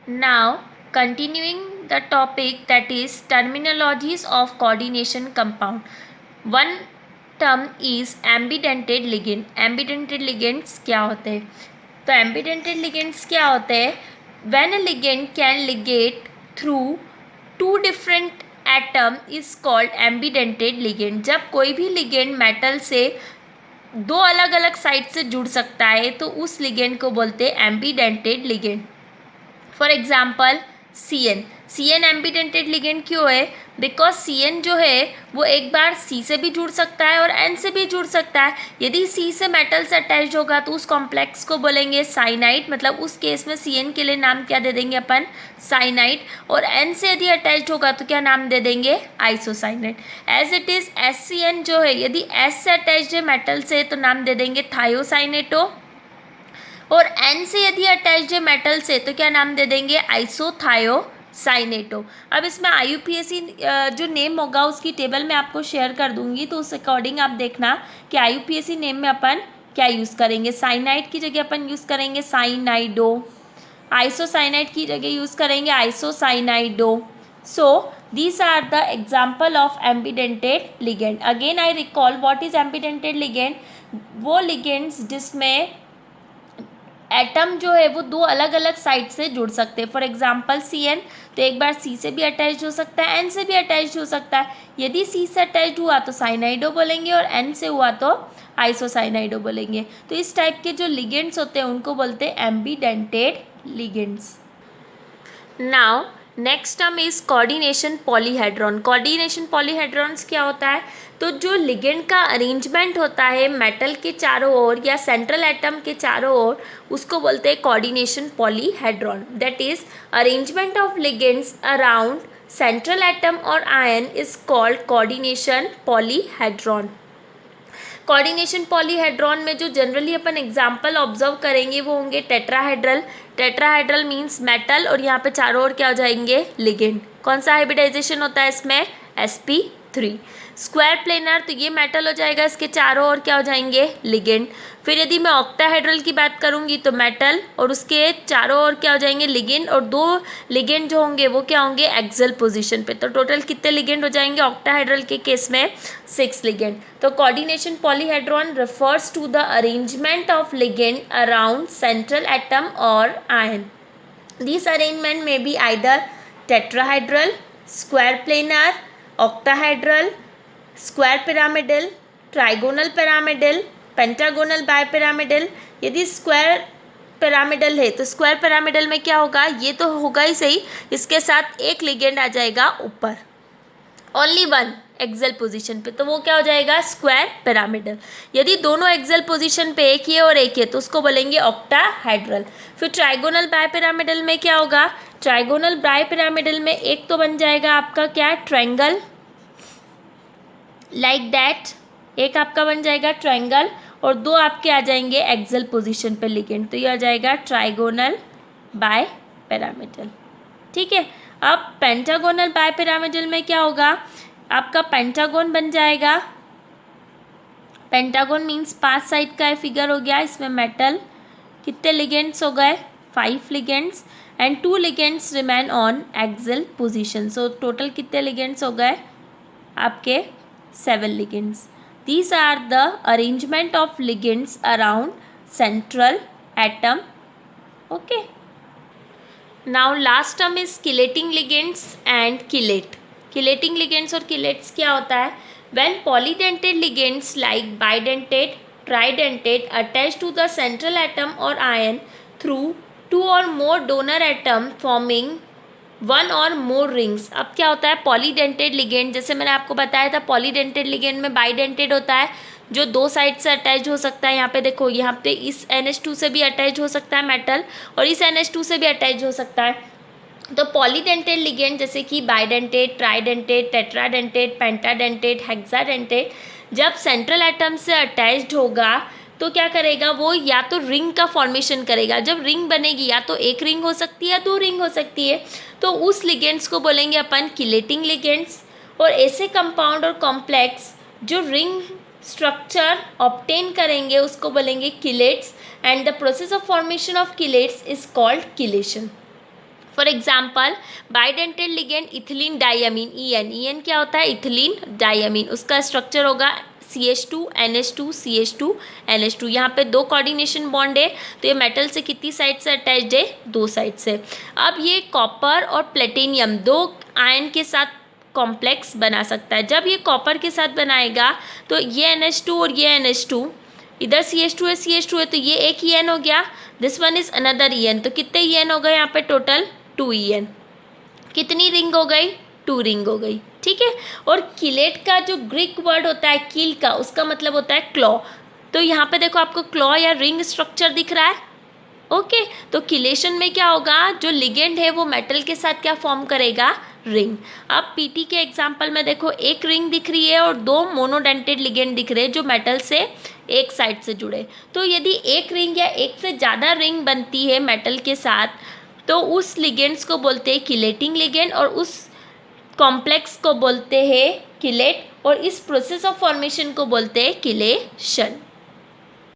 Now, continuing the topic, that is terminologies of coordination compound. One term is ambidentate ligand. Ambidentate ligands क्या होते हैं? तो ambidentate ligands क्या होते हैं? When a ligand can ligate through two different atom is called ambidentate ligand. जब कोई भी ligand मेटल से दो अलग अलग साइड से जुड़ सकता है तो उस लिगेंड को बोलते हैं ambidentate ligand. For example C N ambidentate ligand क्यों है? बिकॉज सी एन जो है वो एक बार सी से भी जुड़ सकता है और एन से भी जुड़ सकता है. यदि सी से मेटल से अटैच होगा तो उस कॉम्प्लेक्स को बोलेंगे साइनाइड. मतलब उस केस में सी एन के लिए नाम क्या दे देंगे अपन? साइनाइड. और एन से यदि अटैच होगा तो क्या नाम दे देंगे? Isocyanide. As it is S C N जो है यदि एस से अटैच है मेटल से तो नाम दे देंगे थायोसाइनेटो. और एन से यदि अटैच्ड है मेटल से तो क्या नाम दे देंगे? आइसोथायोसाइनेटो. अब इसमें IUPAC जो नेम होगा उसकी टेबल मैं आपको शेयर कर दूंगी, तो उस अकॉर्डिंग आप देखना कि IUPAC नेम में अपन क्या यूज़ करेंगे. साइनाइड की जगह अपन यूज़ करेंगे साइनाइडो. आइसोसाइनाइड की जगह यूज़ करेंगे आइसोसाइनाइडो. सो these are the example of ambidentate ligand. Again I recall what is ambidentate ligand. वो ligands जिसमें एटम जो है वो दो अलग अलग साइड से जुड़ सकते हैं. फॉर एग्जाम्पल सी एन तो एक बार सी से भी अटैच हो सकता है, एन से भी अटैच हो सकता है. यदि सी से अटैच हुआ तो साइनाइडो बोलेंगे और एन से हुआ तो आइसोसाइनाइडो बोलेंगे. तो इस टाइप के जो लिगेंड्स होते हैं उनको बोलते हैं ambidentate ligands. Now next term is coordination polyhedron. Coordination polyhedrons क्या होता है? तो जो लिगेंड का अरेंजमेंट होता है मेटल के चारों ओर या सेंट्रल एटम के चारों ओर उसको बोलते हैं coordination polyhedron. That is arrangement of ligands around central atom और ion is called coordination polyhedron. Coordination polyhedron में जो जनरली अपन एग्जाम्पल ऑब्जर्व करेंगे वो होंगे टेट्राहेड्रल. टेट्राहेड्रल मीन्स मेटल और यहाँ पे चारों ओर क्या हो जाएंगे? लिगेंड. कौन सा हाइब्रिडाइजेशन होता है इसमें? sp3. स्क्वायर प्लेनर तो ये मेटल हो जाएगा, इसके चारों ओर क्या हो जाएंगे? लिगेंड. फिर यदि मैं ऑक्टाहेड्रल की बात करूंगी तो मेटल और उसके चारों ओर क्या हो जाएंगे? लिगेंड. और दो लिगेंड जो होंगे वो क्या होंगे? एक्सल पोजीशन पे. तो टोटल कितने लिगेंड हो जाएंगे ऑक्टाहेड्रल के केस में? 6 लिगेंड. तो coordination polyhedron refers to the arrangement of ligand around central atom or ion. This arrangement may be either tetrahedral, square planar, octahedral, square pyramidal, trigonal pyramidal, pentagonal bipyramidal. यदि square pyramidal है तो square pyramidal में क्या होगा? ये तो होगा ही सही, इसके साथ एक लिगेंड आ जाएगा ऊपर, ओनली वन एक्सल पोजीशन पे, तो वो क्या हो जाएगा? Square pyramidal. यदि दोनों एक्सल पोजीशन पे एक ही है और एक है तो उसको बोलेंगे ऑक्टाहेड्रल. फिर ट्राइगोनल बायपिरामिडल में क्या होगा? ट्राइगोनल बायपिरामिडल में एक तो बन जाएगा आपका क्या? Triangle, like that. एक आपका बन जाएगा ट्रायंगल और दो आपके आ जाएंगे एक्सल पोजीशन पे लिगेंड, तो ये आ जाएगा ट्राइगोनल बायपिरामिडल. ठीक है. अब पेंटागोनल बायपिरामिडल में क्या होगा? आपका पेंटागोन बन जाएगा. पेंटागोन मीन्स 5 साइड का फिगर हो गया. इसमें मेटल कितने लिगेंड्स हो गए? 5 ligands and 2 ligands remain on axial position. So total कितने लिगेंड्स हो गए आपके? 7 ligands. These are the arrangement of ligands around central atom. Okay. Now last term is chelating ligands and chelate. Chelating ligands और chelates क्या होता है? When polydentate ligands like bidentate, tridentate attach to the central atom or ion through 2 or more donor atom forming one और मोर rings. अब क्या होता है? Polydentate ligand, जैसे मैंने आपको बताया था पॉलीडेंटेड लिगेंड में बाइडेंटेड होता है जो दो साइड से अटैच हो सकता है. यहाँ पे देखो, यहाँ पे इस NH2 से भी अटैच हो सकता है मेटल और इस NH2 से भी अटैच हो सकता है. तो पॉलीडेंटेड लिगेंड जैसे कि बाइडेंटेड, ट्राइडेंटेड, टेट्राडेंटेड, पेंटाडेंटेड, हेक्साडेंटेड जब सेंट्रल एटम से अटैच्ड होगा तो क्या करेगा? वो या तो रिंग का फॉर्मेशन करेगा. जब रिंग बनेगी या तो एक रिंग हो सकती है या 2 रिंग हो सकती है, तो उस लिगेंड्स को बोलेंगे अपन किलेटिंग लिगेंड्स. और ऐसे कंपाउंड और कॉम्प्लेक्स जो रिंग स्ट्रक्चर ऑब्टेन करेंगे उसको बोलेंगे chelates. And the process of formation of chelates is called chelation. For example bidentate ligand ethylene diamine, EN क्या होता है, इथिलीन डाइअमीन, उसका स्ट्रक्चर होगा CH2 NH2 CH2 NH2। यहाँ पे 2 कोऑर्डिनेशन बॉन्ड है, तो ये मेटल से कितनी साइड से अटैच्ड है, 2 साइड से। अब ये कॉपर और प्लेटिनियम 2 आयन के साथ कॉम्प्लेक्स बना सकता है। जब ये कॉपर के साथ बनाएगा तो ये NH2 और ये NH2, इधर CH2 है CH2 है, तो ये एक EN हो गया, this one is another EN। तो कितने EN हो गए यहाँ पे, टोटल 2 EN। कितनी रिंग हो गई, 2 रिंग हो गई, ठीक है। और किलेट का जो ग्रीक वर्ड होता है कील का, उसका मतलब होता है क्लॉ। तो यहाँ पे देखो आपको क्लॉ या रिंग स्ट्रक्चर दिख रहा है, ओके। तो किलेशन में क्या होगा, जो लिगेंड है वो मेटल के साथ क्या फॉर्म करेगा, रिंग। अब पीटी के एग्जांपल में देखो एक रिंग दिख रही है और 2 मोनोडेंटेड लिगेंड दिख रहे हैं जो मेटल से एक साइड से जुड़े। तो यदि एक रिंग या एक से ज़्यादा रिंग बनती है मेटल के साथ, तो उस लिगेंड्स को बोलते हैं किलेटिंग लिगेंड और उस कॉम्प्लेक्स को बोलते हैं किलेट, और इस प्रोसेस ऑफ फॉर्मेशन को बोलते हैं किलेशन।